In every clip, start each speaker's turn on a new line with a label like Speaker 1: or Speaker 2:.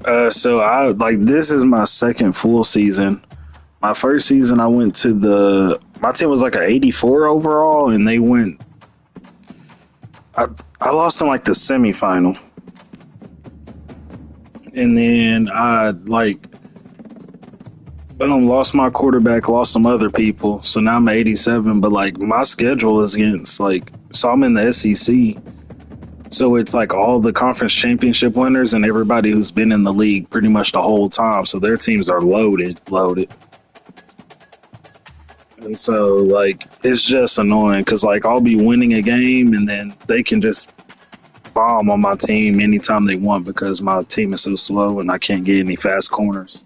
Speaker 1: So I like this is my second full season. My first season, I went to the my team was like an 84 overall, and they went. I I lost in like the semifinal, and then I like lost my quarterback, lost some other people, so now I'm 87. But like my schedule is against like so I'm in the SEC, so it's like all the conference championship winners and everybody who's been in the league pretty much the whole time. So their teams are loaded. And so, like, it's just annoying because, like, I'll be winning a game and then they can just bomb on my team anytime they want because my team is so slow and I can't get any fast corners.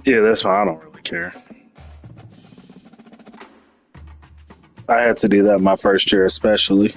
Speaker 1: Yeah, that's fine. I don't really care. I had to do that my first year, especially.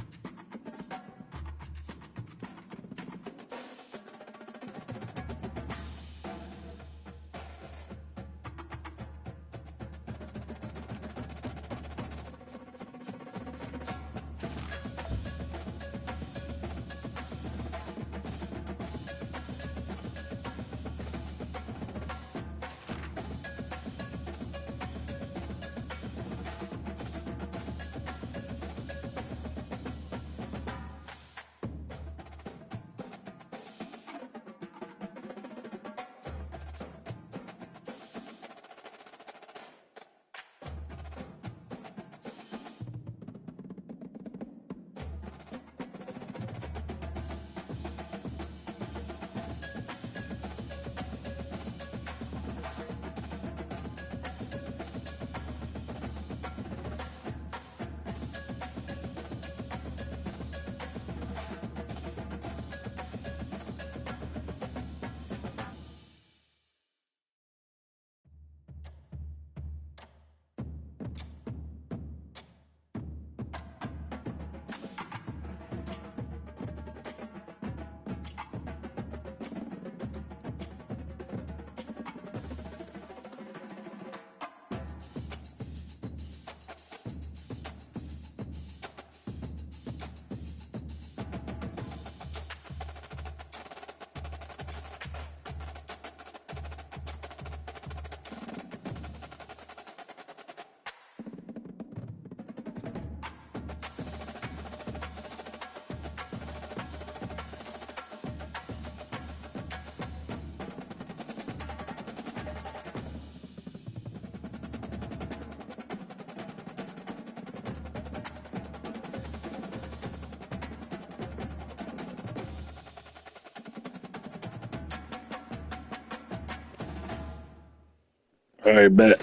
Speaker 1: All right, bet.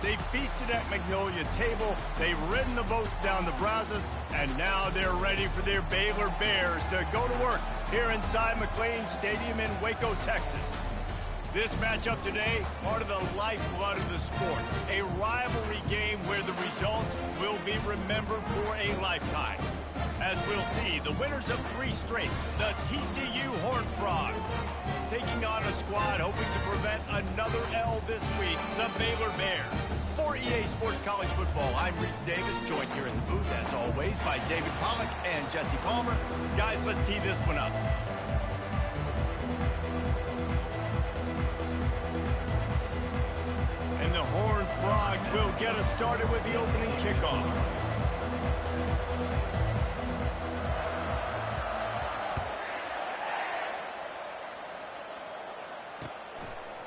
Speaker 2: They feasted at Magnolia Table, they've ridden the boats down the Brazos, and now they're ready for their Baylor Bears to go to work here inside McLean Stadium in Waco, Texas. This matchup today, part of the lifeblood of the sport, a rivalry game where the results will be remembered for a lifetime. As we'll see, the winners of 3 straight, the TCU Horned Frogs, taking on a squad hoping to prevent another L this week, the Baylor Bears. For EA Sports College Football, I'm Reese Davis, joined here in the booth, as always, by David Pollack and Jesse Palmer. Guys, let's tee this one up. And the Horned Frogs will get us started with the opening kickoff.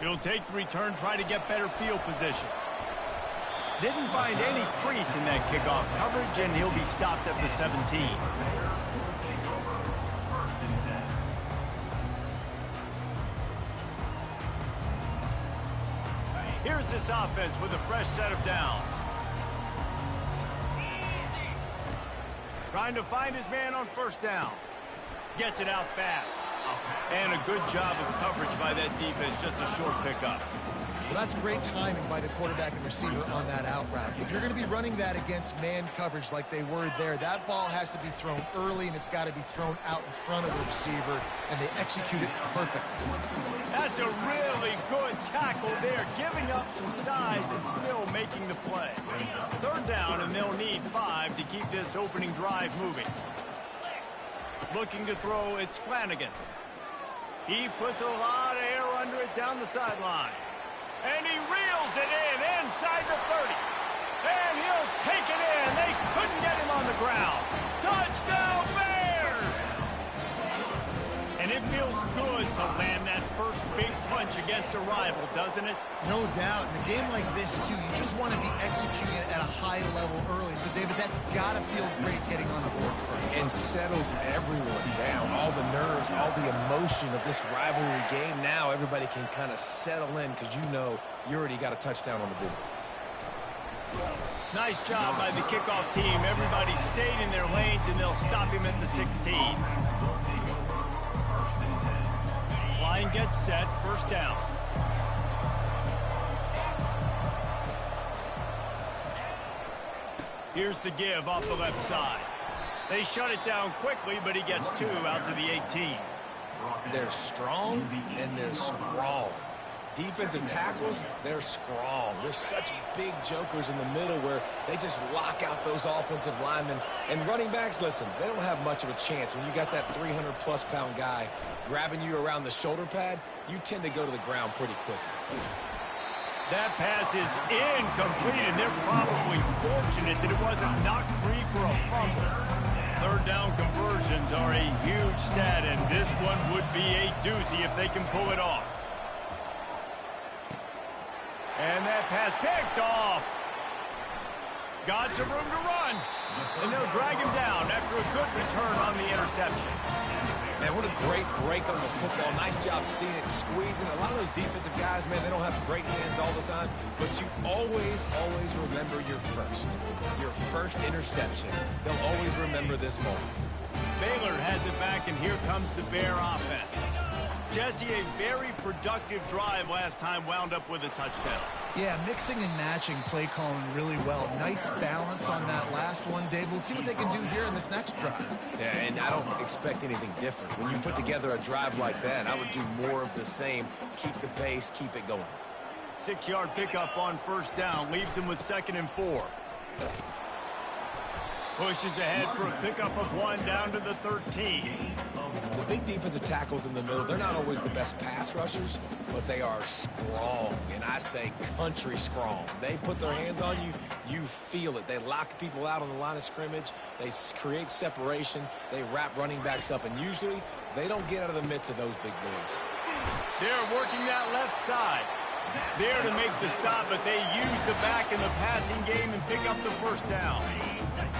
Speaker 2: He'll take the return, try to get better field position. Didn't find any crease in that kickoff coverage, and he'll be stopped at the 17. Here's this offense with a fresh set of downs. Trying to find his man on first down. Gets it out fast. And a good job of coverage by that defense, just a short pickup.
Speaker 3: Well, that's great timing by the quarterback and receiver on that out route. If you're going to be running that against man coverage like they were there, that ball has to be thrown early, and it's got to be thrown out in front of the receiver, and they execute it perfectly.
Speaker 2: That's a really good tackle there, giving up some size and still making the play. Third down, and they'll need 5 to keep this opening drive moving. Looking to throw, it's Flanagan. He puts a lot of air under it down the sideline. And he reels it in inside the 30. And he'll take it in. They couldn't get him on the ground. Touchdown Bears! And it feels good to land that first big punch against a rival, doesn't it?
Speaker 3: No doubt. In a game like this, too, you just want to be executing it at a high level early. So, David, that's got to feel great getting on the board first.
Speaker 4: And settles everyone down. All the nerves, all the emotion of this rivalry game. Now everybody can kind of settle in because you know you already got a touchdown on the board.
Speaker 2: Nice job by the kickoff team. Everybody stayed in their lanes, and they'll stop him at the 16. Line gets set, first down. Here's the give off the left side. They shut it down quickly, but he gets 2 out to the 18.
Speaker 4: They're strong and they're strong. Defensive tackles, they're strong. There's such big jokers in the middle where they just lock out those offensive linemen. And running backs, listen, they don't have much of a chance. When you got that 300-plus pound guy grabbing you around the shoulder pad, you tend to go to the ground pretty quickly.
Speaker 2: That pass is incomplete, and they're probably fortunate that it wasn't knocked free for a fumble. Third down conversions are a huge stat, and this one would be a doozy if they can pull it off. And that pass picked off. Got some room to run. And they'll drag him down after a good return on the interception.
Speaker 4: Man, what a great break on the football. Nice job seeing it, squeezing. A lot of those defensive guys, man, they don't have great hands all the time. But you always remember your first interception. They'll always remember this moment.
Speaker 2: Baylor has it back, and here comes the Bear offense. Jesse, a very productive drive last time, wound up with a touchdown.
Speaker 3: Yeah, mixing and matching play calling really well. Nice balance on that last one, Dave. Let's see what they can do here in this next drive.
Speaker 4: Yeah, and I don't expect anything different. When you put together a drive like that, I would do more of the same. Keep the pace, keep it going.
Speaker 2: 6-yard pickup on first down, leaves him with 2nd and 4. Pushes ahead for a pickup of 1 down to the 13.
Speaker 4: The big defensive tackles in the middle, they're not always the best pass rushers, but they are strong, and I say country strong. They put their hands on you, you feel it. They lock people out on the line of scrimmage. They create separation. They wrap running backs up, and usually they don't get out of the midst of those big boys.
Speaker 2: They're working that left side. There to make the stop, but they use the back in the passing game and pick up the first down.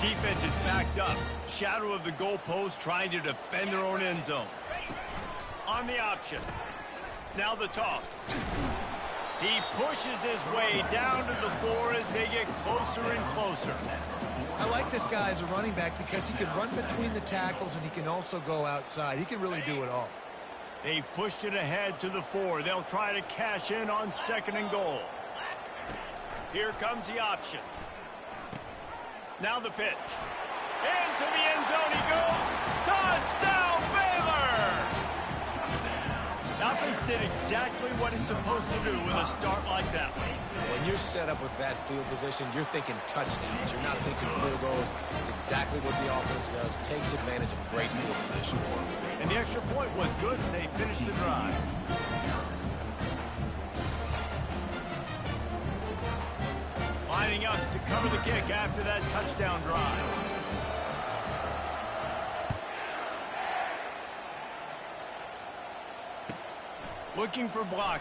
Speaker 2: Defense is backed up. Shadow of the goalpost trying to defend their own end zone. On the option. Now the toss. He pushes his way down to the floor as they get closer and closer.
Speaker 3: I like this guy as a running back because he can run between the tackles and he can also go outside. He can really do it all.
Speaker 2: They've pushed it ahead to the 4. They'll try to cash in on 2nd and goal. Here comes the option. Now the pitch. Into the end zone he goes. Touchdown, Baylor! The offense did exactly what it's supposed to do with a start like that one.
Speaker 4: When you're set up with that field position, you're thinking touchdowns. You're not thinking field goals. It's exactly what the offense does. Takes advantage of great field position.
Speaker 2: And the extra point was good as they finished the drive. Lining up to cover the kick after that touchdown drive. Looking for blockers.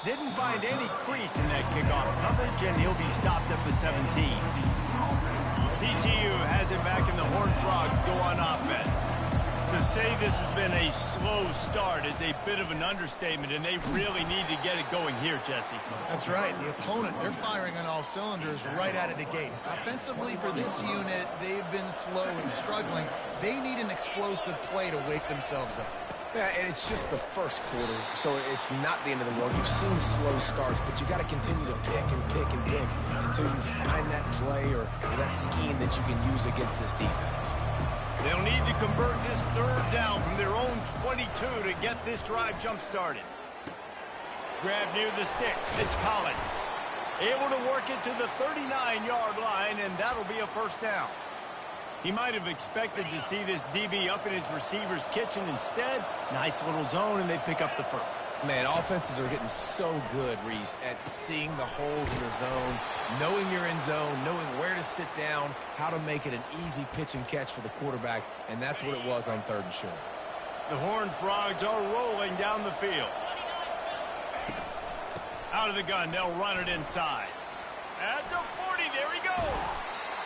Speaker 2: Didn't find any crease in that kickoff coverage, and he'll be stopped at the 17. TCU has it back, and the Horned Frogs go on offense. To say this has been a slow start is a bit of an understatement, and they really need to get it going here, Jesse.
Speaker 3: That's right. The opponent, they're firing on all cylinders right out of the gate. Offensively for this unit, they've been slow and struggling. They need an explosive play to wake themselves up.
Speaker 4: Yeah, and it's just the first quarter, so it's not the end of the world. You've seen slow starts, but you got to continue to pick and pick and pick until you find that play or that scheme that you can use against this defense.
Speaker 2: They'll need to convert this 3rd down from their own 22 to get this drive jump-started. Grab near the sticks. It's Collins. Able to work it to the 39-yard line, and that'll be a 1st down. He might have expected to see this DB up in his receiver's kitchen. Instead, nice little zone, and they pick up the 1st.
Speaker 4: Man, offenses are getting so good, Reese, at seeing the holes in the zone, knowing you're in zone, knowing where to sit down, how to make it an easy pitch and catch for the quarterback, and that's what it was on 3rd and short.
Speaker 2: The Horned Frogs are rolling down the field. Out of the gun, they'll run it inside. At the 40, there he goes.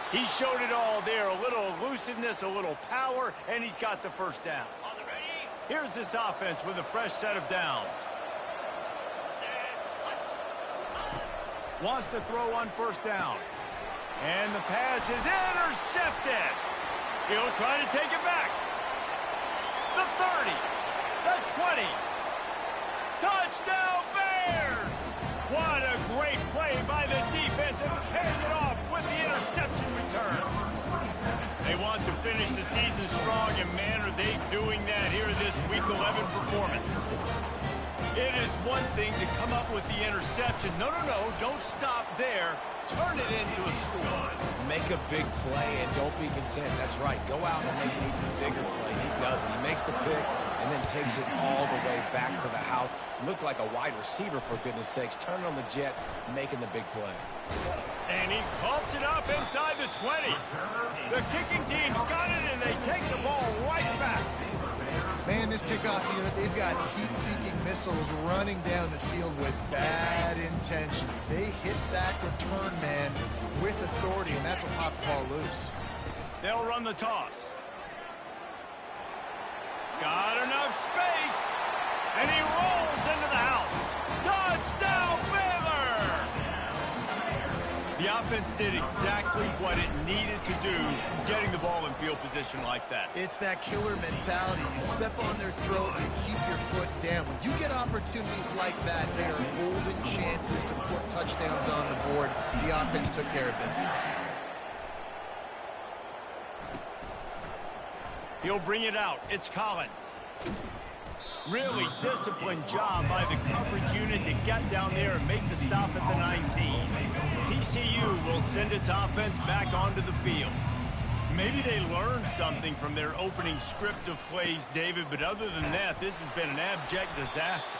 Speaker 2: He showed it all there, a little elusiveness, a little power, and he's got the 1st down. Here's this offense with a fresh set of downs. Wants to throw on 1st down. And the pass is intercepted. He'll try to take it back. The 30, the 20. Touchdown, Bears! What a great play by the defense and paying it off with the interception return. They want to finish the season strong, and man, are they doing that here in this Week 11 performance. It is one thing to come up with the interception. No, don't stop there. Turn it into a score.
Speaker 4: Make a big play and don't be content. That's right. Go out and make an even bigger play. He does it. He makes the pick and then takes it all the way back to the house. Looked like a wide receiver, for goodness sakes. Turning on the Jets, making the big play.
Speaker 2: And he coughs it up inside the 20. The kicking team's got it, and they take the ball right back.
Speaker 3: Man, this kickoff unit, they've got heat-seeking missiles running down the field with bad intentions. They hit that return man with authority, and that's what popped the ball loose.
Speaker 2: They'll run the toss. Got enough space, and he rolls into the house. Touchdown, Baylor! The offense did exactly what it needed to do, getting the ball in field position like that.
Speaker 3: It's that killer mentality. You step on their throat and keep your foot down. When you get opportunities like that, they are golden chances to put touchdowns on the board. The offense took care of business.
Speaker 2: He'll bring it out. It's Collins. Really disciplined job by the coverage unit to get down there and make the stop at the 19. TCU will send its offense back onto the field. Maybe they learned something from their opening script of plays, David, but other than that, this has been an abject disaster.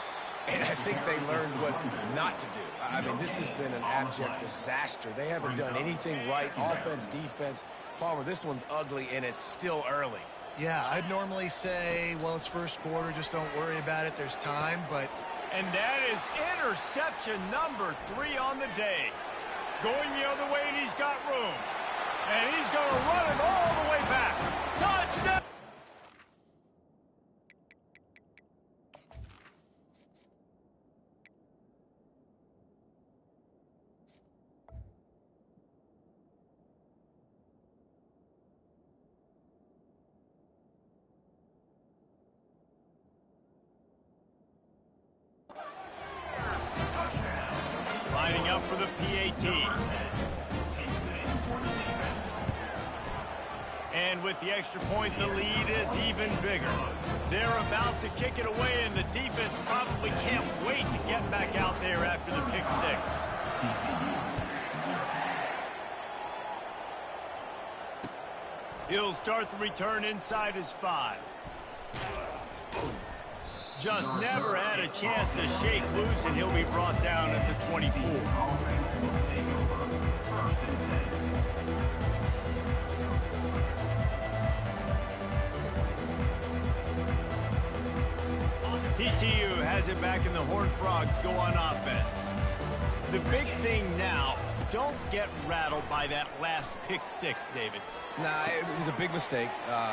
Speaker 4: And I think they learned what not to do. I mean, this has been an abject disaster. They haven't done anything right, offense, defense. Palmer, this one's ugly, and it's still early.
Speaker 3: Yeah, I'd normally say, well, it's first quarter, just don't worry about it, there's time, but...
Speaker 2: And that is interception number 3 on the day. Going the other way, and he's got room. And he's going to run it all the way back. Touchdown! up for the PAT. And with the extra point, the lead is even bigger. They're about to kick it away, and the defense probably can't wait to get back out there after the pick six. He'll start the return inside his 5. Just never had a chance to shake loose, and he'll be brought down at the 24. TCU has it back, and the Horned Frogs go on offense. The big thing now, don't get rattled by that last pick six, David.
Speaker 4: Nah, it was a big mistake.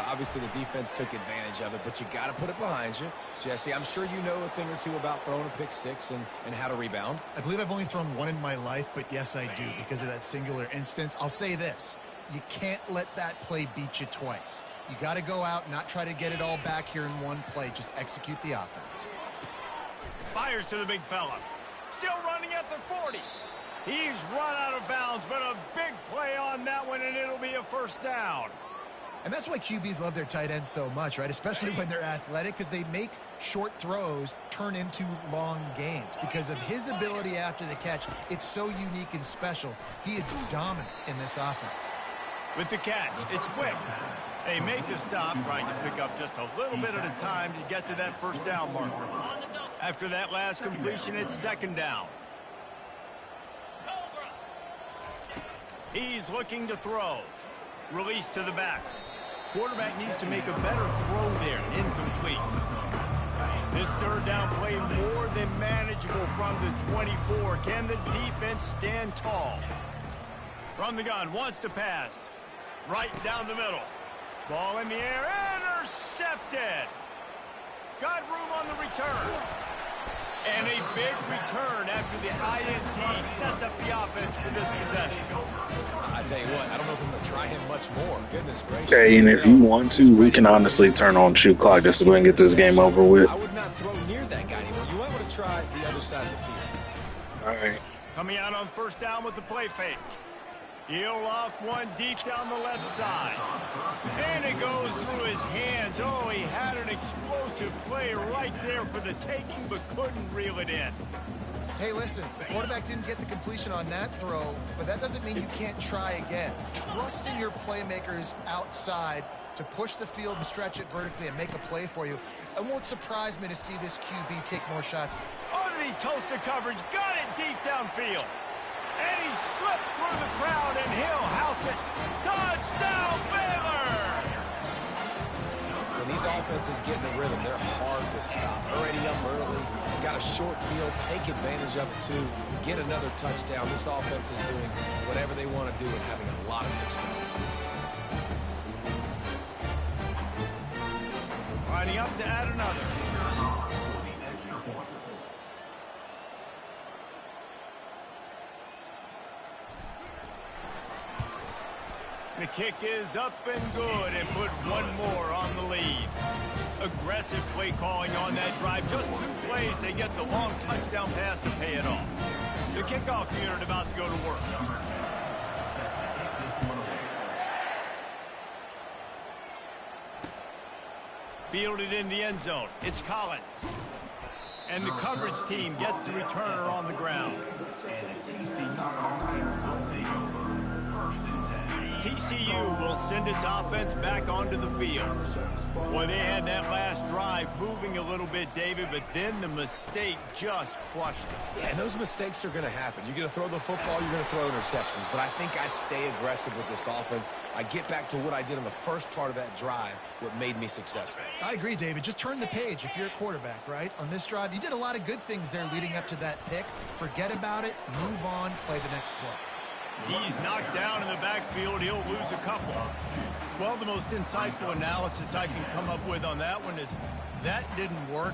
Speaker 4: Obviously, the defense took advantage of it, but you got to put it behind you. Jesse, I'm sure you know a thing or two about throwing a pick six and how to rebound.
Speaker 3: I believe I've only thrown one in my life, but yes, I do because of that singular instance. I'll say this. You can't let that play beat you twice. You got to go out, not try to get it all back here in one play. Just execute the offense.
Speaker 2: Fires to the big fella. Still running at the 40. He's run out of bounds, but a big play on that one, and it'll be a first down.
Speaker 3: And that's why QBs love their tight ends so much, right? Especially when they're athletic, because they make short throws turn into long gains. Because of his ability after the catch, it's so unique and special. He is dominant in this offense.
Speaker 2: With the catch, it's quick. They make the stop, trying to pick up just a little bit at a time to get to that first down marker. After that last completion, it's second down. He's looking to throw. Release to the back. Quarterback needs to make a better throw there. Incomplete. This third down play more than manageable from the 24. Can the defense stand tall? From the gun, wants to pass. Right down the middle. Ball in the air, intercepted. Got room on the return. And a big return after the INT sets up the offense for this possession.
Speaker 4: I tell you what, I don't know if I'm going to try him much more. Goodness gracious.
Speaker 1: Okay, and if you want to, we can honestly turn on shoot clock just to go and get this game over with.
Speaker 4: I would not throw near that guy anymore. You might want to try the other side of the field.
Speaker 1: All right.
Speaker 2: Coming out on first down with the play fake. He'll off one deep down the left side. And it goes through his hands. Oh, he had an explosive play right there for the taking, but couldn't reel it in.
Speaker 3: Hey, listen, the quarterback didn't get the completion on that throw, but that doesn't mean you can't try again. Trust in your playmakers outside to push the field and stretch it vertically and make a play for you. It won't surprise me to see this QB take more shots.
Speaker 2: Oh, did he toast the coverage? Got it deep downfield. And he slipped through the crowd, and he'll house it. Touchdown, Baylor!
Speaker 4: When these offenses get in a rhythm, they're hard to stop. Already up early, got a short field, take advantage of it too, get another touchdown. This offense is doing whatever they want to do and having a lot of success.
Speaker 2: Lining up to add another. The kick is up and good, and put one more on the lead. Aggressive play calling on that drive. Just 2 plays, they get the long touchdown pass to pay it off. The kickoff unit about to go to work. Fielded in the end zone. It's Collins. And the coverage team gets the returner on the ground. TCU will send its offense back onto the field. Boy, they had that last drive moving a little bit, David, but then the mistake just crushed it.
Speaker 4: Yeah, and those mistakes are going to happen. You're going to throw the football, you're going to throw interceptions. But I think I stay aggressive with this offense. I get back to what I did on the first part of that drive, what made me successful.
Speaker 3: I agree, David. Just turn the page if you're a quarterback, right? On this drive, you did a lot of good things there leading up to that pick. Forget about it, move on, play the next play.
Speaker 2: He's knocked down in the backfield. He'll lose a couple. Well, the most insightful analysis I can come up with on that one is that didn't work.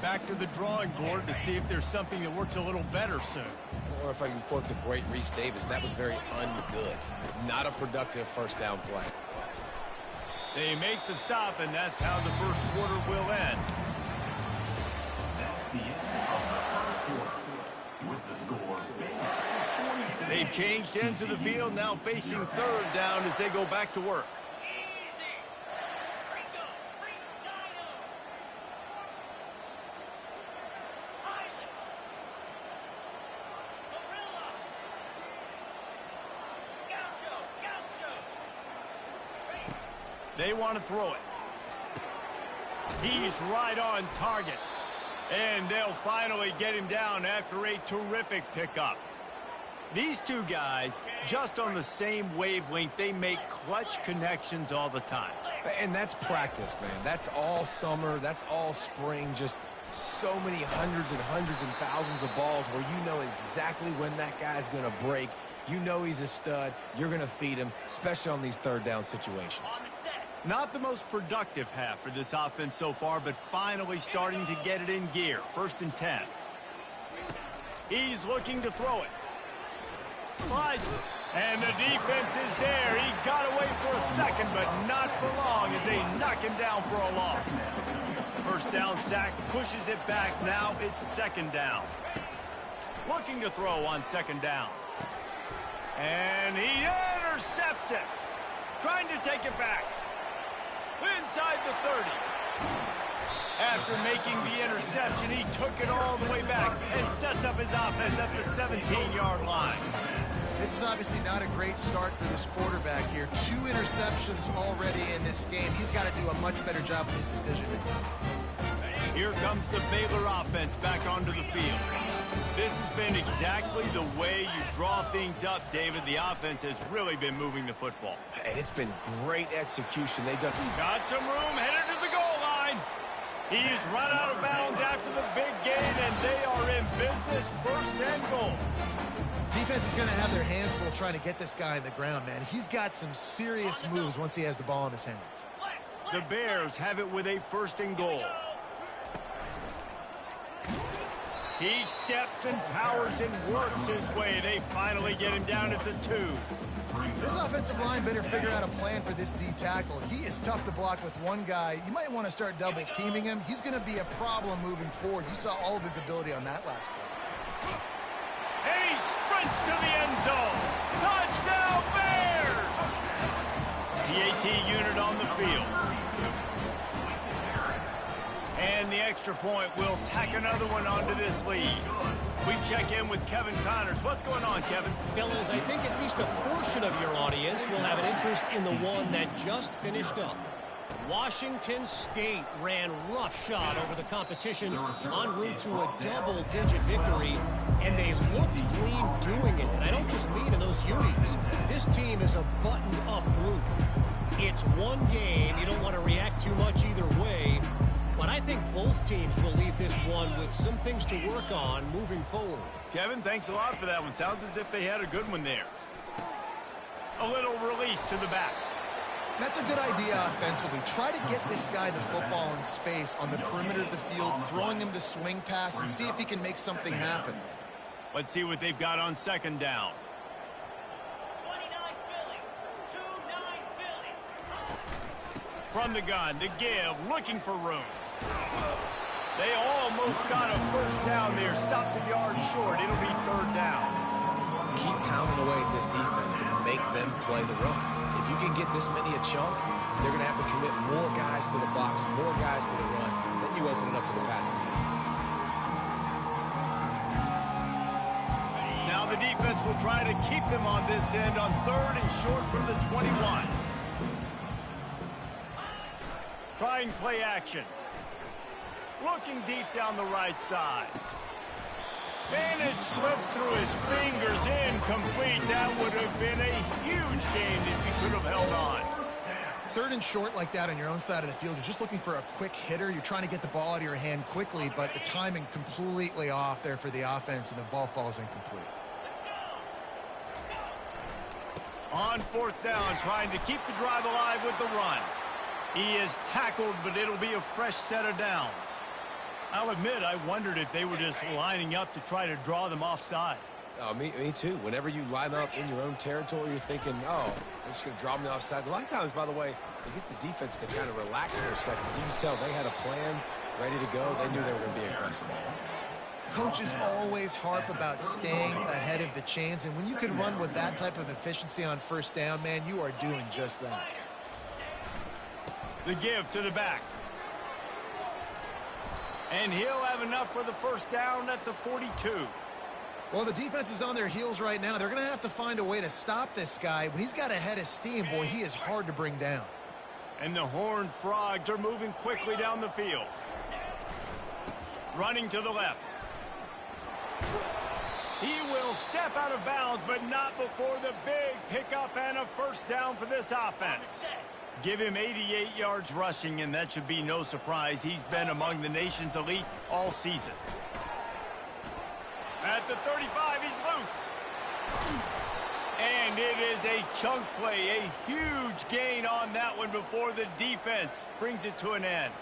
Speaker 2: Back to the drawing board to see if there's something that works a little better soon.
Speaker 4: Or if I can quote the great Reese Davis, that was very ungood. Not a productive first down play.
Speaker 2: They make the stop, and that's how the first quarter will end.
Speaker 5: That's the end of the first quarter. With the score, Baylor
Speaker 2: They've changed ends of the field, now facing third down as they go back to work. They want to throw it. He's right on target. And they'll finally get him down after a terrific pickup. These two guys, just on the same wavelength, they make clutch connections all the time.
Speaker 4: And that's practice, man. That's all summer. That's all spring. Just so many hundreds and thousands of balls where you know exactly when that guy's going to break. You know he's a stud. You're going to feed him, especially on these third down situations.
Speaker 2: Not the most productive half for this offense so far, but finally starting to get it in gear. 1st and 10. He's looking to throw it. Slides it. And the defense is there. He got away for a second, but not for long as they knock him down for a loss. 1st down sack, pushes it back. Now it's 2nd down. Looking to throw on 2nd down. And he intercepts it. Trying to take it back. Inside the 30. After making the interception, he took it all the way back and sets up his offense at the 17-yard line.
Speaker 3: This is obviously not a great start for this quarterback here. 2 interceptions already in this game. He's got to do a much better job with his decision-making.
Speaker 2: Here comes the Baylor offense back onto the field. This has been exactly the way you draw things up, David. The offense has really been moving the football.
Speaker 4: And it's been great execution. They've done...
Speaker 2: Got some room, headed to the goal line. He's run out of bounds after the big gain, and they are in business. 1st and goal.
Speaker 3: Defense is going to have their hands full trying to get this guy on the ground, man. He's got some serious moves once he has the ball in his hands.
Speaker 2: The Bears have it with a 1st and goal. He steps and powers and works his way. They finally get him down at the 2.
Speaker 3: This offensive line better figure out a plan for this D tackle. He is tough to block with one guy. You might want to start double teaming him. He's going to be a problem moving forward. You saw all of his ability on that last play.
Speaker 2: And he sprints to the end zone. Touchdown Bears! The AT unit on the field. And the extra point will tack another one onto this lead. We check in with Kevin Connors. What's going on, Kevin?
Speaker 5: Fellas, I think at least a portion of your audience will have an interest in the one that just finished up. Washington State ran roughshod over the competition en route to a double-digit victory, and they looked clean doing it. And I don't just mean in those unis. This team is a buttoned-up group. It's one game. You don't want to react too much either way. But I think both teams will leave this one with some things to work on moving forward.
Speaker 2: Kevin, thanks a lot for that one. Sounds as if they had a good one there. A little release to the back.
Speaker 3: That's a good idea offensively. Try to get this guy the football in space on the perimeter of the field, throwing him the swing pass, and see if he can make something happen.
Speaker 2: Let's see what they've got on 2nd down.
Speaker 6: 29 Philly. 2-9 Philly.
Speaker 2: From the gun to give, looking for room. They almost got a 1st down there. Stopped a yard short. It'll be 3rd down.
Speaker 4: Keep pounding away at this defense and make them play the run. If you can get this many a chunk, they're going to have to commit more guys to the box, more guys to the run. Then you open it up for the passing game.
Speaker 2: Now the defense will try to keep them on this end on 3rd and short from the 21. Trying play action. Looking deep down the right side. And it slips through his fingers, incomplete. That would have been a huge gain if he could have held on.
Speaker 3: 3rd and short like that on your own side of the field, you're just looking for a quick hitter. You're trying to get the ball out of your hand quickly, but the timing completely off there for the offense, and the ball falls incomplete.
Speaker 2: On 4th down, trying to keep the drive alive with the run. He is tackled, but it'll be a fresh set of downs. I'll admit, I wondered if they were just lining up to try to draw them offside.
Speaker 4: Oh, me too. Whenever you line up in your own territory, you're thinking, oh, they're just going to draw me offside. A lot of times, by the way, it gets the defense to kind of relax for a second. You can tell they had a plan ready to go. They knew they were going to be aggressive.
Speaker 3: Coaches always harp about staying ahead of the chains, and when you can run with that type of efficiency on first down, man, you are doing just that.
Speaker 2: The give to the back. And he'll have enough for the first down at the 42.
Speaker 3: Well, the defense is on their heels right now. They're going to have to find a way to stop this guy. When he's got a head of steam, boy, he is hard to bring down.
Speaker 2: And the Horned Frogs are moving quickly down the field. Running to the left. He will step out of bounds, but not before the big pickup and a first down for this offense. Give him 88 yards rushing, and that should be no surprise. He's been among the nation's elite all season. At the 35, he's loose. And it is a chunk play, a huge gain on that one before the defense brings it to an end.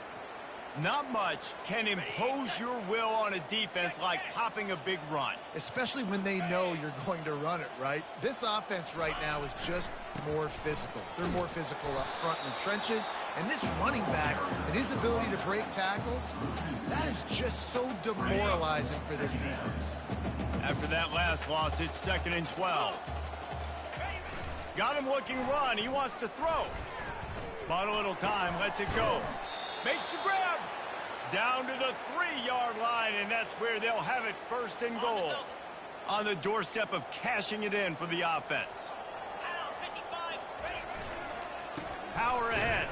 Speaker 2: Not much can impose your will on a defense like popping a big run.
Speaker 3: Especially when they know you're going to run it, right? This offense right now is just more physical. They're more physical up front in the trenches. And this running back and his ability to break tackles, that is just so demoralizing for this defense.
Speaker 2: After that last loss, it's 2nd and 12. Got him looking run. He wants to throw. Bought a little time. Lets it go. Makes the grab. Down to the 3-yard line, and that's where they'll have it 1st and goal. On the doorstep of cashing it in for the offense. Power ahead.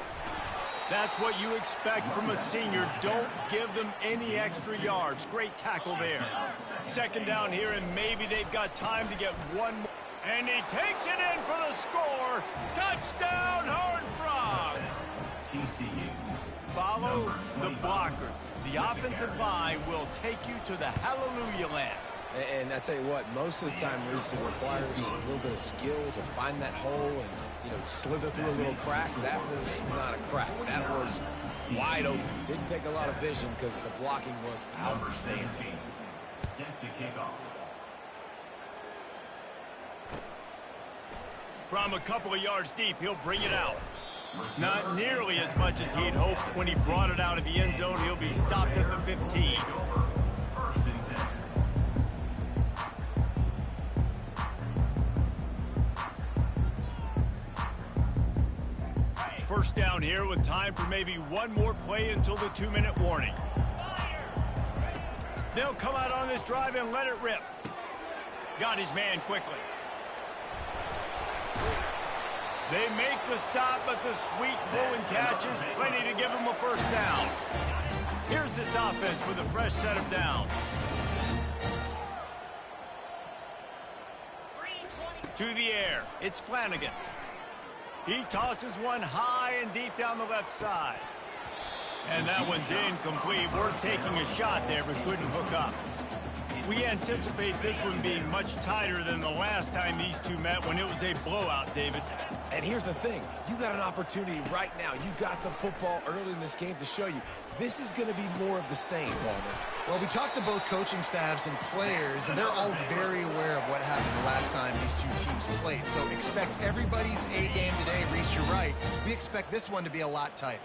Speaker 2: That's what you expect from a senior. Don't give them any extra yards. Great tackle there. 2nd down here, and maybe they've got time to get one more. And he takes it in for the score. Touchdown, Horned Frogs. TCU. Follow the blockers. The offensive line will take you to the hallelujah land.
Speaker 4: And I tell you what, most of the time, Reese, it requires a little bit of skill to find that hole and, you know, slither through a little crack. That was not a crack. That was wide open. Didn't take a lot of vision because the blocking was outstanding.
Speaker 7: Set to kick off.
Speaker 2: From a couple of yards deep, he'll bring it out. Not nearly as much as he'd hoped when he brought it out of the end zone. He'll be stopped at the 15. First down here with time for maybe one more play until the 2-minute warning. They'll come out on this drive and let it rip. Got his man quickly. They make the stop, but the sweet blowing catch is plenty to give him a first down. Here's this offense with a fresh set of downs. To the air, it's Flanagan. He tosses one high and deep down the left side. And that one's incomplete. We're taking a shot there, but couldn't hook up. We anticipate this one being much tighter than the last time these two met when it was a blowout, David.
Speaker 4: And here's the thing. You got an opportunity right now. You got the football early in this game to show you. This is going to be more of the same, Palmer.
Speaker 3: Well, we talked to both coaching staffs and players, and they're all very aware of what happened the last time these two teams played. So expect everybody's A-game today. Reese, you're right. We expect this one to be a lot tighter.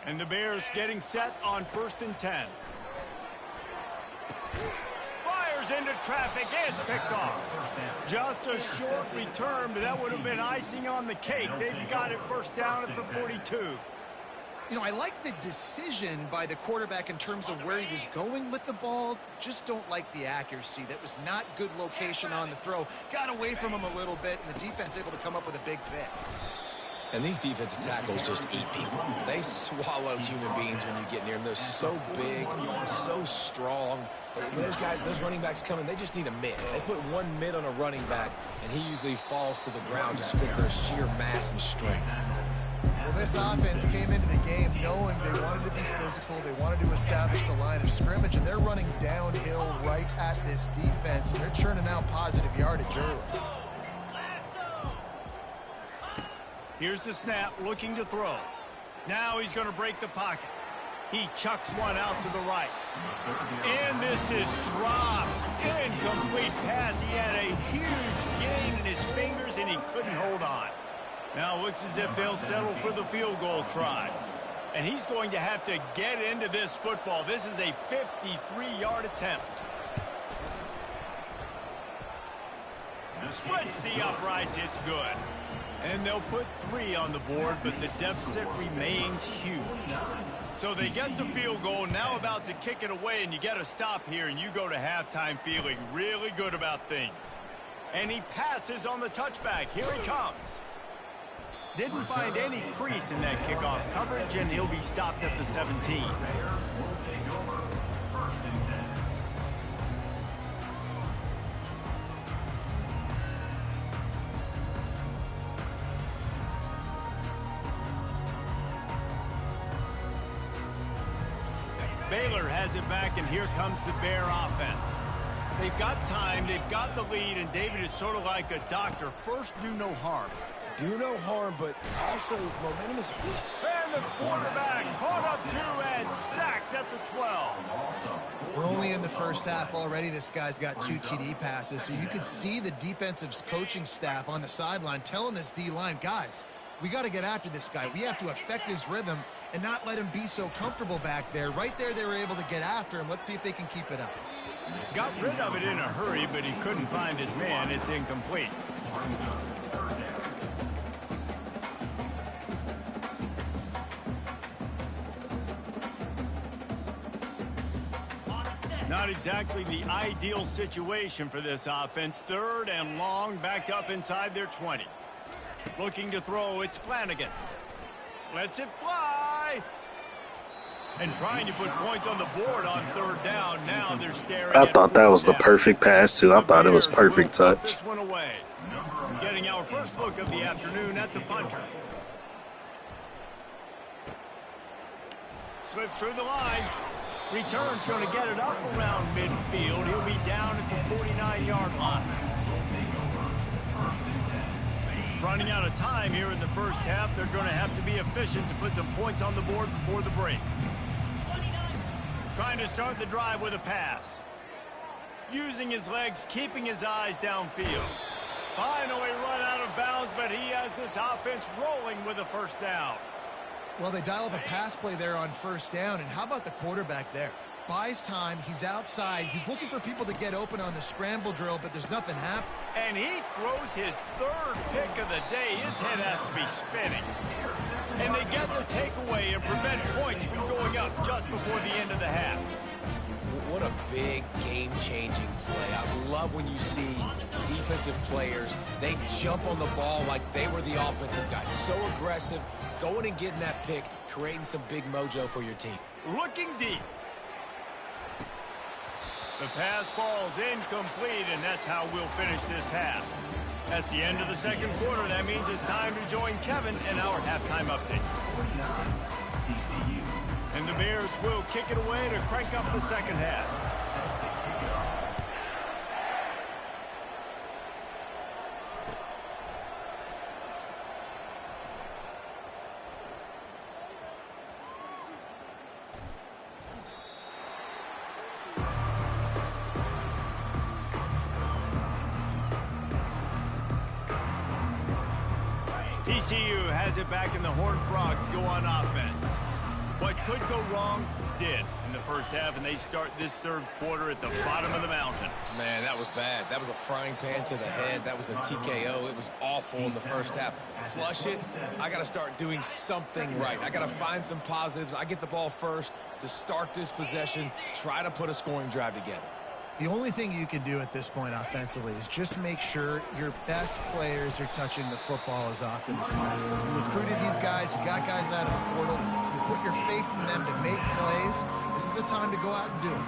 Speaker 2: And the Bears getting set on 1st and 10. Fires into traffic. It's picked off. Just a short return, but that would have been icing on the cake. They've got it first down at the 42.
Speaker 3: You know, I like the decision by the quarterback in terms of where he was going with the ball. Just don't like the accuracy. That was not good location on the throw. Got away from him a little bit, and the defense able to come up with a big pick.
Speaker 4: And these defensive tackles just eat people. They swallow human beings when you get near them. They're so big, so strong. Those guys, those running backs coming, they just need a mid. They put one mid on a running back, and he usually falls to the ground just because of their sheer mass and strength.
Speaker 3: Well, this offense came into the game knowing they wanted to be physical. They wanted to establish the line of scrimmage, and they're running downhill right at this defense, and they're churning out positive yardage early.
Speaker 2: Here's the snap, looking to throw. Now he's going to break the pocket. He chucks one out to the right. And this is dropped. Incomplete pass. He had a huge gain in his fingers, and he couldn't hold on. Now it looks as if they'll settle for the field goal try. And he's going to have to get into this football. This is a 53-yard attempt. Splits the uprights, it's good. And they'll put 3 on the board, but the deficit remains huge. So they get the field goal, now about to kick it away, and you get a stop here, and you go to halftime feeling really good about things. And he passes on the touchback. Here he comes. Didn't find any crease in that kickoff coverage, and he'll be stopped at the 17. Baylor has it back, and here comes the Bear offense. They've got time, they've got the lead, and David is sort of like a doctor. First, do no harm.
Speaker 4: Do no harm, but also momentum is...
Speaker 2: And the quarterback caught up 2 and sacked at the 12.
Speaker 3: We're only in the first half already. This guy's got 2 TD passes, so you could see the defensive coaching staff on the sideline telling this D-line, guys, we got to get after this guy. We have to affect his rhythm and not let him be so comfortable back there. Right there, they were able to get after him. Let's see if they can keep it up.
Speaker 2: Got rid of it in a hurry, but he couldn't find his man. It's incomplete. Not exactly the ideal situation for this offense. 3rd and long, back up inside their 20. Looking to throw, it's Flanagan. Lets it fly. And trying to put points on the board on 3rd down. Now they're staring
Speaker 1: I
Speaker 2: at
Speaker 1: thought that was the
Speaker 2: 4th down.
Speaker 1: perfect pass, too. I thought it was perfect
Speaker 2: Bears will put
Speaker 1: touch.
Speaker 2: this one away. Getting our first look of the afternoon at the punter. Slips through the line. Return's going to get it up around midfield. He'll be down at the 49-yard line. Running out of time here in the first half. They're going to have to be efficient to put some points on the board before the break. Trying to start the drive with a pass. Using his legs, keeping his eyes downfield. Finally run out of bounds, but he has this offense rolling with a first down.
Speaker 3: Well, they dial up a pass play there on 1st down, and how about the quarterback there? Buys time, he's outside, he's looking for people to get open on the scramble drill, but there's nothing happening.
Speaker 2: And he throws his 3rd pick of the day. His head has to be spinning. And they get the takeaway and prevent points from going up just before the end of the half.
Speaker 4: What a big game-changing play. I love when you see defensive players, they jump on the ball like they were the offensive guys. So aggressive, going and getting that pick, creating some big mojo for your team.
Speaker 2: Looking deep. The pass falls incomplete, and that's how we'll finish this half. That's the end of the 2nd quarter. That means it's time to join Kevin in our halftime update. And the Bears will kick it away to crank up the 2nd half. TCU has it back, and the Horned Frogs go on offense. What could go wrong did in the first half, and they start this 3rd quarter at the bottom of the mountain.
Speaker 4: Man, that was bad. That was a frying pan to the head. That was a TKO. It was awful in the first half. Flush it. I got to start doing something right. I got to find some positives. I get the ball first to start this possession, try to put a scoring drive together.
Speaker 3: The only thing you can do at this point offensively is just make sure your best players are touching the football as often as possible. You recruited these guys, you got guys out of the portal, you put your faith in them to make plays. This is a time to go out and do it.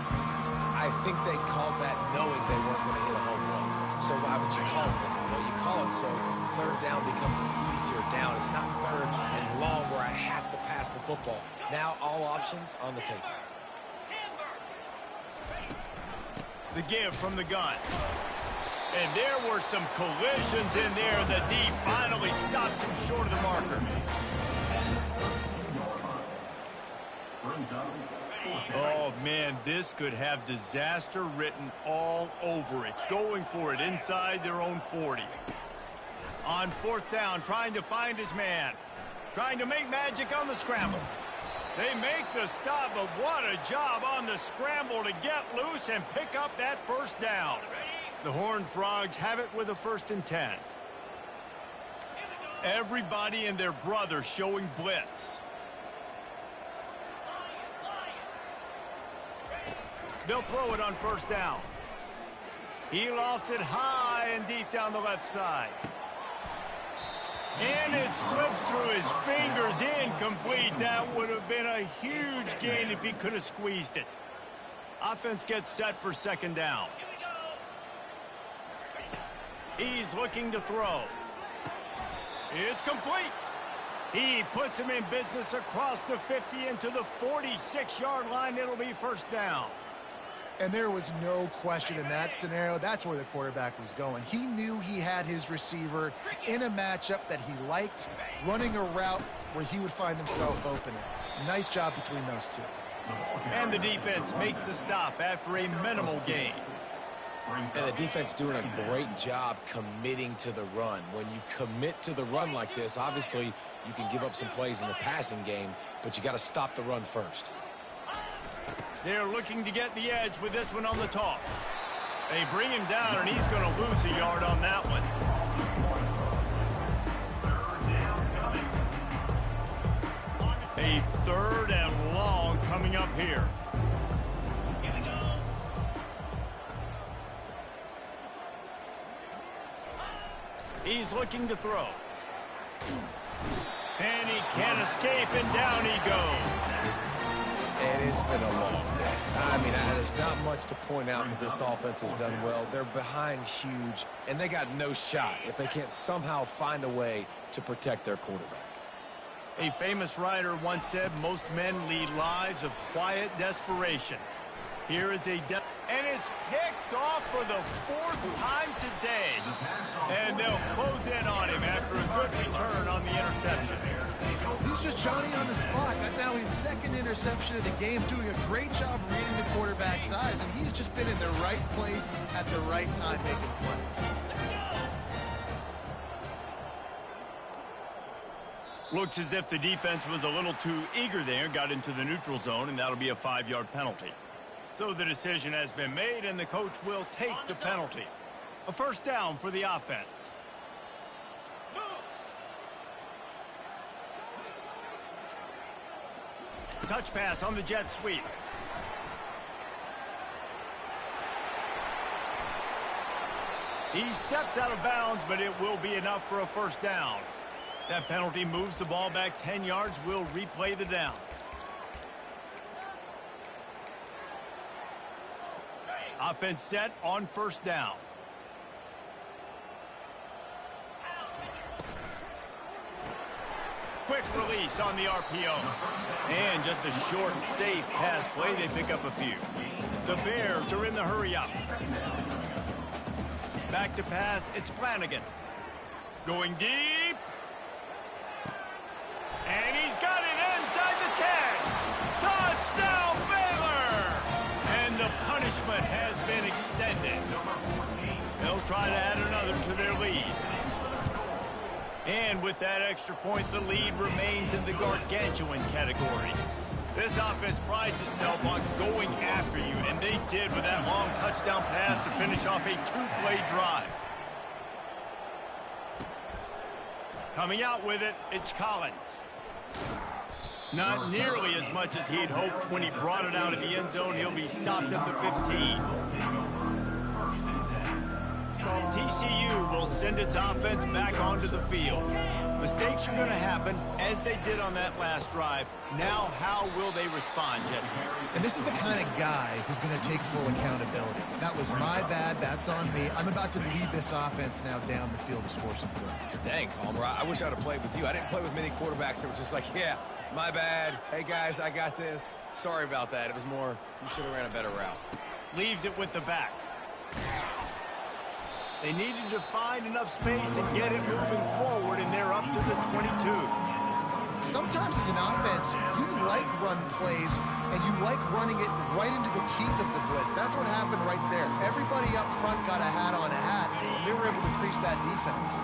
Speaker 4: I think they called that knowing they weren't going to hit a home run. So why would you call it that? Well, you call it so 3rd down becomes an easier down. It's not 3rd and long where I have to pass the football. Now all options on the table.
Speaker 2: The give from the gun. And there were some collisions in there. The D finally stops him short of the marker. Oh, man, this could have disaster written all over it. Going for it inside their own 40. On 4th down, trying to find his man. Trying to make magic on the scramble. They make the stop, but what a job on the scramble to get loose and pick up that 1st down. The Horned Frogs have it with a 1st and 10. Everybody and their brother showing blitz. They'll throw it on 1st down. He lofts it high and deep down the left side. And it slips through his fingers, incomplete. That would have been a huge gain if he could have squeezed it. Offense gets set for 2nd down. He's looking to throw. It's complete. He puts him in business across the 50 into the 46-yard line. It'll be 1st down.
Speaker 3: And there was no question in that scenario. That's where the quarterback was going. He knew he had his receiver in a matchup that he liked, running a route where he would find himself open. Nice job between those two.
Speaker 2: And the defense makes the stop after a minimal gain.
Speaker 4: And the defense doing a great job committing to the run. When you commit to the run like this, obviously you can give up some plays in the passing game, but you got to stop the run first.
Speaker 2: They're looking to get the edge with this one on the toss. They bring him down, and he's going to lose a yard on that one. A 3rd and long coming up here. He's looking to throw. And he can't escape, and down he goes.
Speaker 4: And it's been a long day. I mean, there's not much to point out that this offense has done well. They're behind huge, and they got no shot if they can't somehow find a way to protect their quarterback.
Speaker 2: A famous writer once said, most men lead lives of quiet desperation. Here is and it's picked off for the 4th time today. And they'll close in on him after a good return on the interception.
Speaker 3: He's just Johnny on the spot. That's now his 2nd interception of the game, doing a great job reading the quarterback's eyes, and he's just been in the right place at the right time making plays.
Speaker 2: Looks as if the defense was a little too eager there, got into the neutral zone, and that'll be a 5-yard penalty. So the decision has been made, and the coach will take the penalty. A 1st down for the offense. Touch pass on the jet sweep. He steps out of bounds, but it will be enough for a 1st down. That penalty moves the ball back 10 yards. We'll replay the down. Offense set on 1st down. Quick release on the RPO. And just a short, safe pass play. They pick up a few. The Bears are in the hurry up. Back to pass. It's Flanagan. Going deep. And he's got it inside the 10. Touchdown, Baylor! And the punishment has been extended. They'll try to add another to their lead. And with that extra point, the lead remains in the gargantuan category. This offense prides itself on going after you, and they did with that long touchdown pass to finish off a 2-play drive. Coming out with it, it's Collins. Not nearly as much as he'd hoped when he brought it out of the end zone. He'll be stopped at the 15. TCU will send its offense back onto the field. Mistakes are going to happen, as they did on that last drive. Now, how will they respond, Jesse?
Speaker 3: And this is the kind of guy who's going to take full accountability. That was my bad. That's on me. I'm about to lead this offense now down the field to score some points.
Speaker 4: Dang, Palmer, I wish I would have played with you. I didn't play with many quarterbacks that were just like, yeah, my bad. Hey, guys, I got this. Sorry about that. It was more, you should have ran a better route.
Speaker 2: Leaves it with the back. They needed to find enough space and get it moving forward, and they're up to the 22.
Speaker 3: Sometimes as an offense, you like run plays, and you like running it right into the teeth of the blitz. That's what happened right there. Everybody up front got a hat on a hat, and they were able to crease that defense.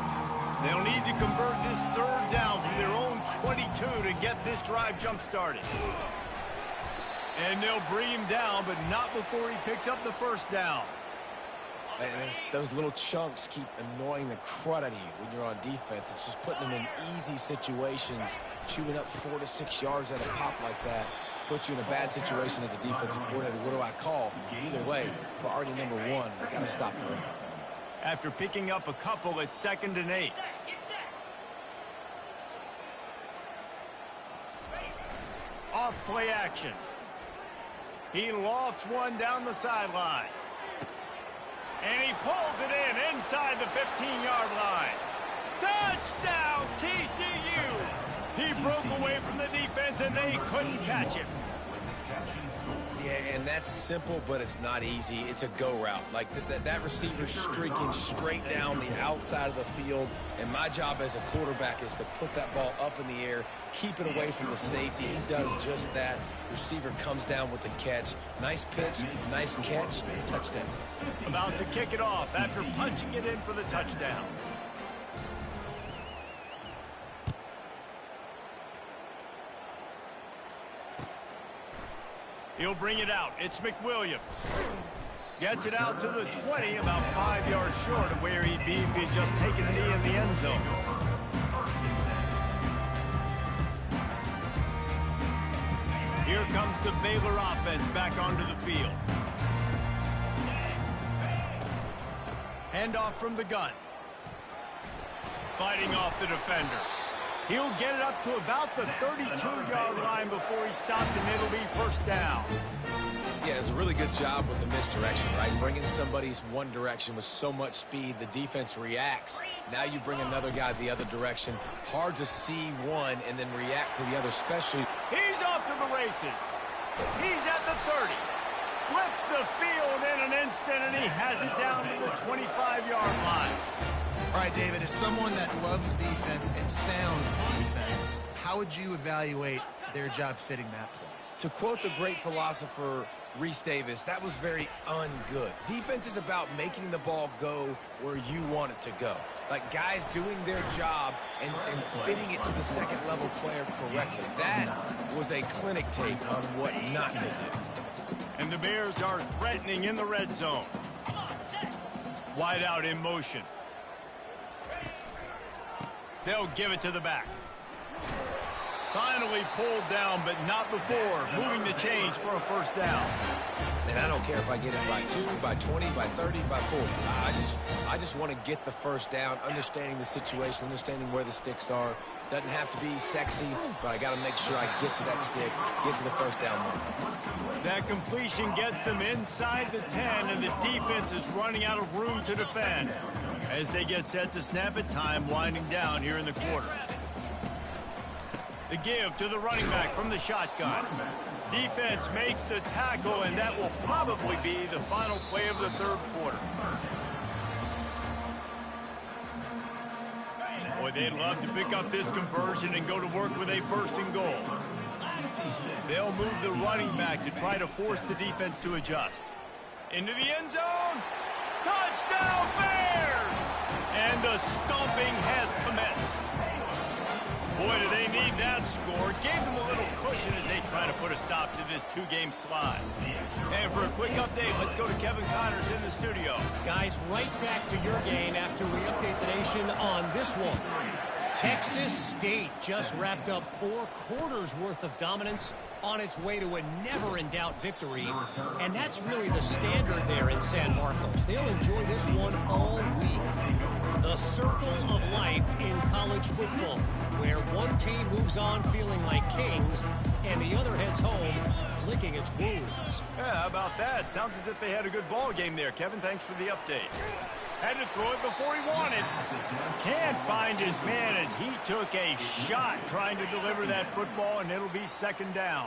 Speaker 2: They'll need to convert this 3rd down from their own 22 to get this drive jump-started. And they'll bring him down, but not before he picks up the 1st down.
Speaker 4: And those little chunks keep annoying the crud out of you when you're on defense. It's just putting them in easy situations, chewing up 4 to 6 yards at a pop like that. Puts you in a bad situation as a defensive coordinator. What do I call? Either way, priority number one, we got to stop the run.
Speaker 2: After picking up a couple, it's 2nd and 8. Off play action. He lofts one down the sideline. And he pulls it in inside the 15-yard line. Touchdown, TCU! He broke away from the defense, and they couldn't catch him.
Speaker 4: Yeah, and that's simple, but it's not easy. It's a go route. Like that receiver's streaking straight down the outside of the field, and my job as a quarterback is to put that ball up in the air, keep it away from the safety. He does just that. Receiver comes down with the catch. Nice pitch, nice catch, touchdown.
Speaker 2: About to kick it off after punching it in for the touchdown. He'll bring it out. It's McWilliams. Gets it out to the 20, about 5 yards short of where he'd be if he'd just taken a knee in the end zone. Here comes the Baylor offense back onto the field. Handoff from the gun. Fighting off the defender. He'll get it up to about the 32-yard line before he stopped, and it'll be first down.
Speaker 4: Yeah, it's a really good job with the misdirection, right? Bringing somebody's one direction with so much speed, the defense reacts. Now you bring another guy the other direction. Hard to see one and then react to the other, especially.
Speaker 2: He's off to the races. He's at the 30. Flips the field in an instant, and he has it down to the 25-yard line.
Speaker 3: All right, David, as someone that loves defense and sound defense, how would you evaluate their job fitting that play?
Speaker 4: To quote the great philosopher Reese Davis, that was very ungood. Defense is about making the ball go where you want it to go. Like guys doing their job and fitting it to the second-level player correctly. That was a clinic tape on what not to do.
Speaker 2: And the Bears are threatening in the red zone. Wide out in motion. They'll give it to the back. Finally pulled down, but not before. Moving the chains for a first down.
Speaker 4: And I don't care if I get it by 2, by 20, by 30, by 40. I just want to get the first down, understanding the situation, understanding where the sticks are. Doesn't have to be sexy, but I got to make sure I get to that stick, get to the first down mark.
Speaker 2: That completion gets them inside the 10, and the defense is running out of room to defend. As they get set to snap it, time winding down here in the quarter. The give to the running back from the shotgun. Defense makes the tackle, and that will probably be the final play of the third quarter. Boy, they'd love to pick up this conversion and go to work with a 1st and goal. They'll move the running back to try to force the defense to adjust. Into the end zone. Touchdown, Bears! And the stomping has commenced. Boy, do they need that score. Gave them a little cushion as they try to put a stop to this 2-game slide. And for a quick update, let's go to Kevin Connors in the studio.
Speaker 5: Guys, right back to your game after we update the nation on this one. Texas State just wrapped up 4 quarters worth of dominance on its way to a never-in-doubt victory. And that's really the standard there in San Marcos. They'll enjoy this one all week. The circle of life in college football, where one team moves on feeling like kings and the other heads home licking its wounds.
Speaker 2: Yeah, how about that? Sounds as if they had a good ball game there. Kevin, thanks for the update. Had to throw it before he wanted. Can't find his man as he took a shot trying to deliver that football, and it'll be 2nd down.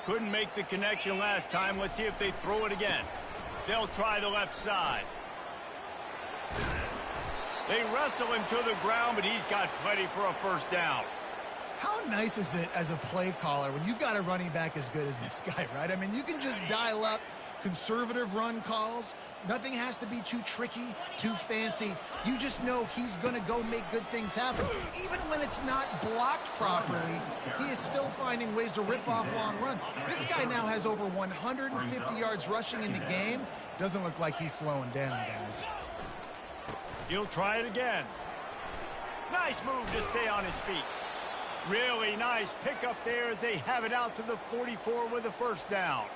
Speaker 2: Couldn't make the connection last time. Let's see if they throw it again. They'll try the left side. They wrestle him to the ground, but he's got plenty for a first down.
Speaker 3: How nice is it as a play caller when you've got a running back as good as this guy, right? I mean, you can just dial up conservative run calls. Nothing has to be too tricky, too fancy. You just know he's going to go make good things happen. Even when it's not blocked properly, he is still finding ways to rip off long runs. This guy now has over 150 yards rushing in the game. Doesn't look like he's slowing down, guys.
Speaker 2: He'll try it again. Nice move to stay on his feet. Really nice pickup there as they have it out to the 44 with a first down.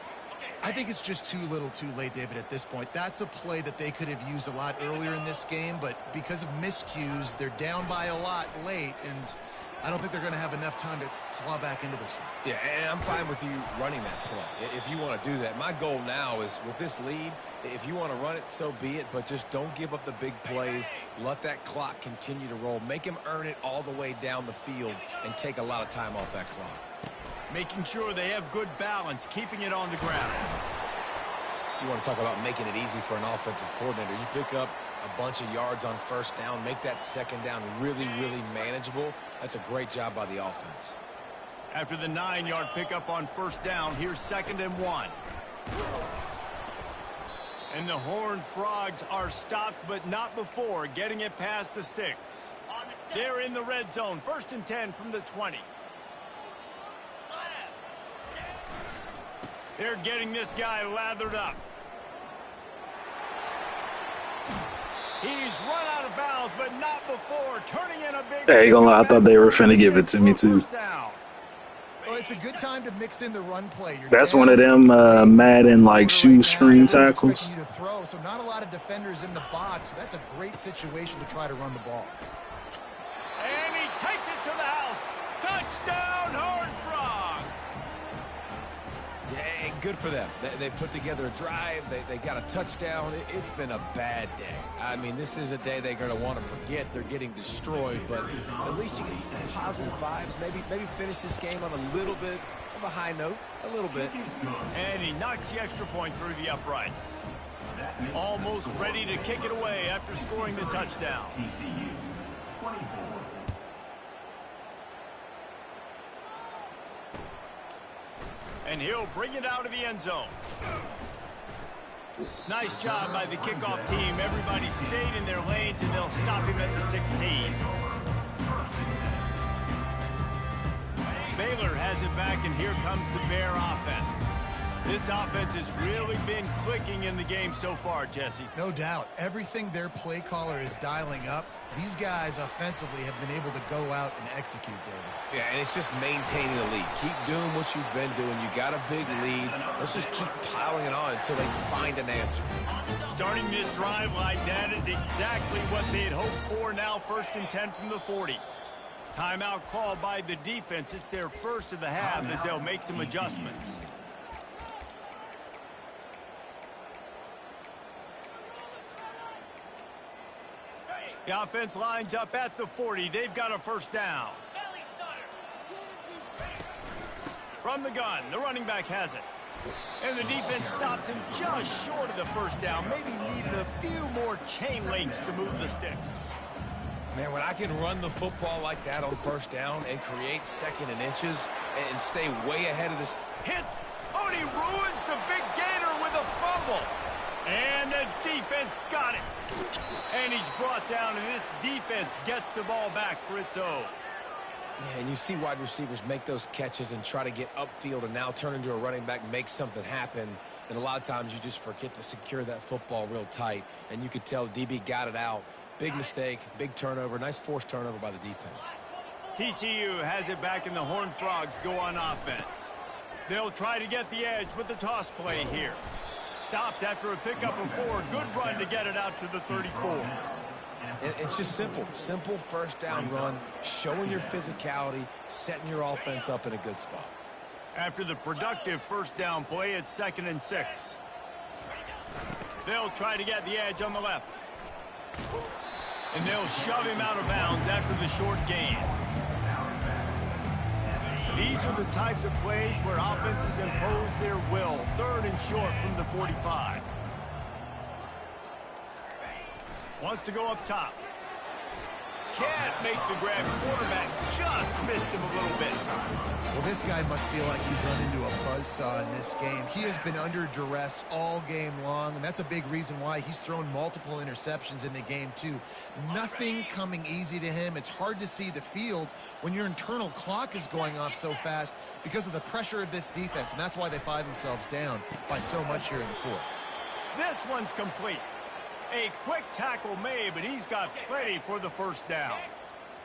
Speaker 3: I think it's just too little too late, David, at this point. That's a play that they could have used a lot earlier in this game, but because of miscues, they're down by a lot late, and I don't think they're going to have enough time to claw back into this one.
Speaker 4: Yeah, and I'm fine with you running that play if you want to do that. My goal now is with this lead, if you want to run it, so be it, but just don't give up the big plays. Let that clock continue to roll. Make him earn it all the way down the field and take a lot of time off that clock.
Speaker 2: Making sure they have good balance, keeping it on the ground.
Speaker 4: You want to talk about making it easy for an offensive coordinator. You pick up a bunch of yards on first down, make that second down really, really manageable. That's a great job by the offense.
Speaker 2: After the 9-yard pickup on first down, here's 2nd and 1. And the Horned Frogs are stopped, but not before getting it past the sticks. They're in the red zone. 1st and 10 from the 20. They're getting this guy lathered up. He's run out of bounds, but not before turning in a big...
Speaker 1: Hey, gonna lie, I thought they were finna give it to me too.
Speaker 3: Well, it's a good time to mix in the run play.
Speaker 1: That's one of them Madden like shoestring tackles.
Speaker 3: You to throw, so not a lot of defenders in the box. So that's a great situation to try to run the ball.
Speaker 2: And he takes it to the house. Touchdown, Horned Frogs.
Speaker 4: Yeah, good for them. They put together a drive. They got a touchdown. It's been a bad day. I mean, this is a day they're going to want to forget. They're getting destroyed, but at least you get some positive vibes. Maybe finish this game on a little bit of a high note, a little bit.
Speaker 2: And he knocks the extra point through the uprights. Almost ready to kick it away after scoring the touchdown.
Speaker 7: TCU 24.
Speaker 2: And he'll bring it out of the end zone. Nice job by the kickoff team. Everybody stayed in their lanes, and they'll stop him at the 16. Baylor has it back, and here comes the Bear offense. This offense has really been clicking in the game so far, Jesse.
Speaker 3: No doubt. Everything their play caller is dialing up, these guys offensively have been able to go out and execute, David.
Speaker 4: Yeah, and it's just maintaining the lead. Keep doing what you've been doing. You got a big lead. Let's just keep piling it on until they find an answer.
Speaker 2: Starting this drive like that is exactly what they had hoped for. Now 1st and 10 from the 40. Timeout called by the defense. It's their first of the half as they'll make some adjustments. The offense lines up at the 40. They've got a first down. From the gun, the running back has it. And the defense stops him just short of the first down. Maybe needed a few more chain links to move the sticks.
Speaker 4: Man, when I can run the football like that on first down and create 2nd and inches and stay way ahead of this...
Speaker 2: Hit! Oh, and he ruins the big gainer with a fumble. And the defense got it. And he's brought down, and this defense gets the ball back for its own.
Speaker 4: Yeah, and you see wide receivers make those catches and try to get upfield and now turn into a running back, make something happen. And a lot of times you just forget to secure that football real tight. And you could tell DB got it out. Big mistake, big turnover, nice forced turnover by the defense.
Speaker 2: TCU has it back, and the Horned Frogs go on offense. They'll try to get the edge with the toss play here. Stopped after a pickup of 4. Good run to get it out to the 34.
Speaker 4: And it's just simple first down run, showing your physicality, setting your offense up in a good spot.
Speaker 2: After the productive first down play, it's 2nd and 6. They'll try to get the edge on the left. And they'll shove him out of bounds after the short gain. These are the types of plays where offenses impose their will. 3rd and short from the 45. Wants to go up top. can't make the grab. Quarterback just missed him a little bit.
Speaker 3: Well, this guy must feel like he's run into a buzzsaw in this game. He has been under duress all game long, and that's a big reason why he's thrown multiple interceptions in the game, too. Nothing coming easy to him. It's hard to see the field when your internal clock is going off so fast because of the pressure of this defense, and that's why they find themselves down by so much here in the fourth.
Speaker 2: This one's complete. A quick tackle made, but he's got plenty for the first down.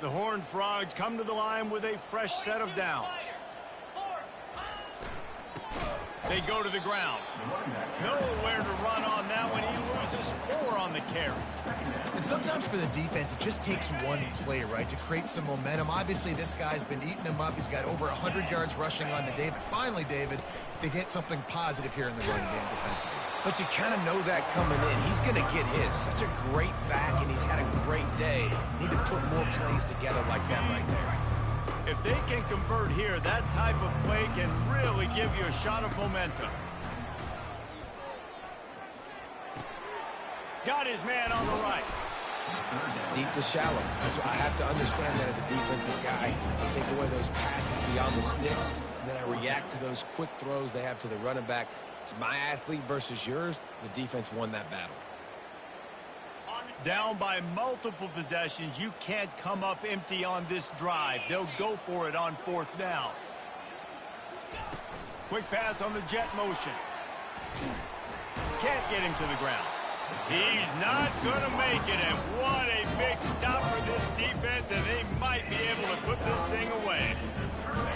Speaker 2: The Horned Frogs come to the line with a fresh set of downs. They go to the ground. Nowhere to run on that one. He loses 4 on the carry.
Speaker 3: And sometimes for the defense, it just takes one play, right, to create some momentum. Obviously, this guy's been eating him up. He's got over 100 yards rushing on the day. But finally, David, they get something positive here in the run game defensively.
Speaker 4: But you kind of know that coming in. He's going to get his. Such a great back, and he's had a great day. Need to put more plays together like that right there.
Speaker 2: If they can convert here, that type of play can really give you a shot of momentum. Got his man on the right.
Speaker 4: Deep to shallow. That's what I have to understand that as a defensive guy. I take away those passes beyond the sticks, and then I react to those quick throws they have to the running back. It's my athlete versus yours. The defense won that battle.
Speaker 2: Down by multiple possessions, you can't come up empty on this drive. They'll go for it on 4th down. Quick pass on the jet motion. Can't get him to the ground. He's not going to make it, and what a big stop for this defense, and they might be able to put this thing away.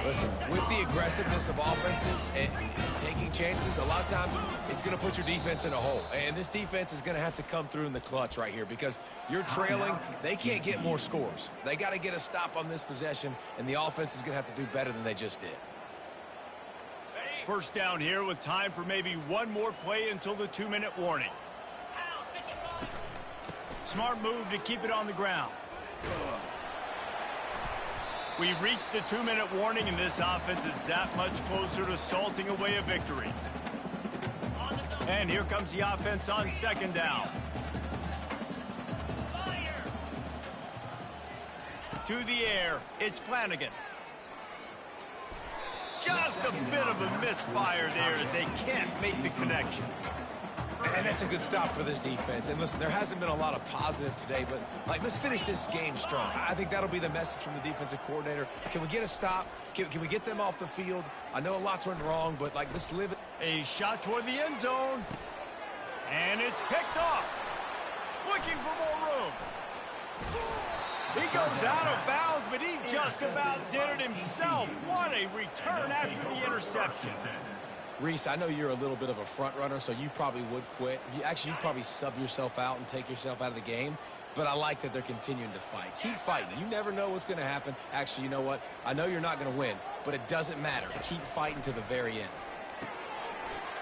Speaker 4: Listen, with the aggressiveness of offenses and taking chances, a lot of times it's going to put your defense in a hole. And this defense is going to have to come through in the clutch right here because you're trailing. They can't get more scores. They got to get a stop on this possession, and the offense is going to have to do better than they just did.
Speaker 2: First down here with time for maybe one more play until the 2-minute warning. Smart move to keep it on the ground. We've reached the 2-minute warning, and this offense is that much closer to salting away a victory. And here comes the offense on 2nd down. To the air, it's Flanagan. Just a bit of a misfire there as they can't make the connection.
Speaker 4: And that's a good stop for this defense. And listen, there hasn't been a lot of positive today, but let's finish this game strong. I think that'll be the message from the defensive coordinator. Can we get a stop? Can we get them off the field? I know a lot's went wrong, but let's live it.
Speaker 2: A shot toward the end zone. And it's picked off. Looking for more room. He goes out of bounds, but he just about did it himself. What a return after the interception.
Speaker 4: Reese, I know you're a little bit of a front runner, so you probably would quit. You'd probably sub yourself out and take yourself out of the game. But I like that they're continuing to fight. Keep fighting. You never know what's going to happen. Actually, you know what? I know you're not going to win, but it doesn't matter. Keep fighting to the very end.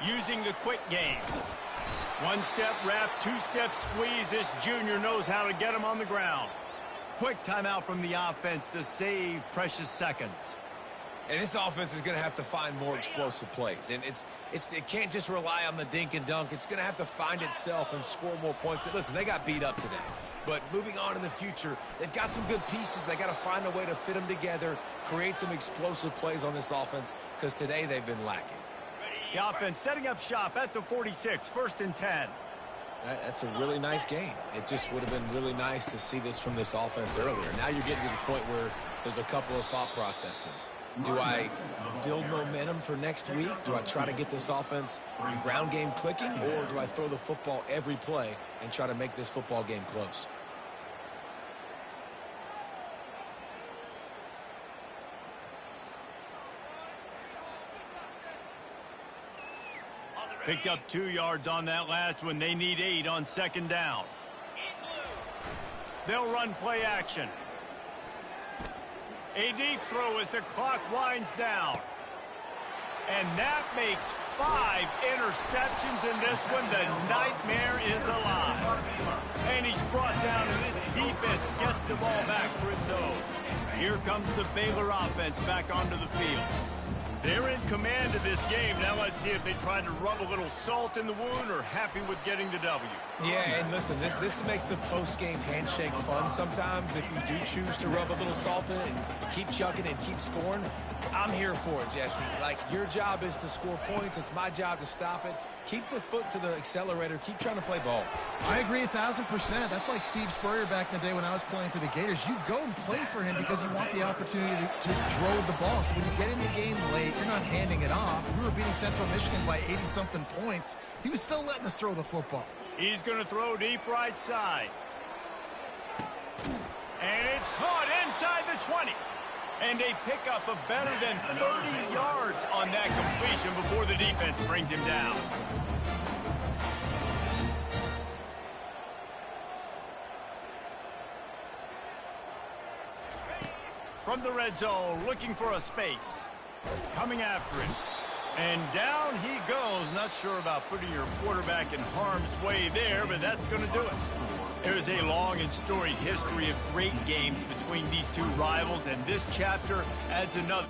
Speaker 2: Using the quick game. 1-step wrap, 2-step squeeze. This junior knows how to get him on the ground. Quick timeout from the offense to save precious seconds.
Speaker 4: And this offense is going to have to find more explosive plays. And it can't just rely on the dink and dunk. It's going to have to find itself and score more points. Listen, they got beat up today. But moving on in the future, they've got some good pieces. They got to find a way to fit them together, create some explosive plays on this offense, because today they've been lacking.
Speaker 2: The offense setting up shop at the 46, 1st and 10.
Speaker 4: That's a really nice game. It just would have been really nice to see this from this offense earlier. Now you're getting to the point where there's a couple of thought processes. Do I build momentum for next week? Do I try to get this offense, the ground game clicking? Or do I throw the football every play and try to make this football game close?
Speaker 2: Picked up 2 yards on that last one. They need 8 on 2nd down. They'll run play action. A deep throw as the clock winds down. And that makes 5 interceptions in this one. The nightmare is alive. And he's brought down, and this defense gets the ball back for its own. Here comes the Baylor offense back onto the field. They're in command of this game. Now let's see if they try to rub a little salt in the wound or happy with getting the W.
Speaker 4: Yeah, and listen, this makes the post-game handshake fun sometimes. If you do choose to rub a little salt in it and keep chugging and keep scoring, I'm here for it, Jesse. Like, your job is to score points. It's my job to stop it. Keep the foot to the accelerator. Keep trying to play ball.
Speaker 3: I agree 1,000%. That's like Steve Spurrier back in the day when I was playing for the Gators. You go and play for him because you want the opportunity to throw the ball. So when you get in the game late, you're not handing it off. We were beating Central Michigan by 80-something points. He was still letting us throw the football.
Speaker 2: He's going to throw deep right side. And it's caught inside the 20. And a pickup of better than 30 yards on that completion before the defense brings him down. From the red zone, looking for a space. Coming after it. And down he goes. Not sure about putting your quarterback in harm's way there, but that's going to do it. There's a long and storied history of great games between these two rivals, and this chapter adds another.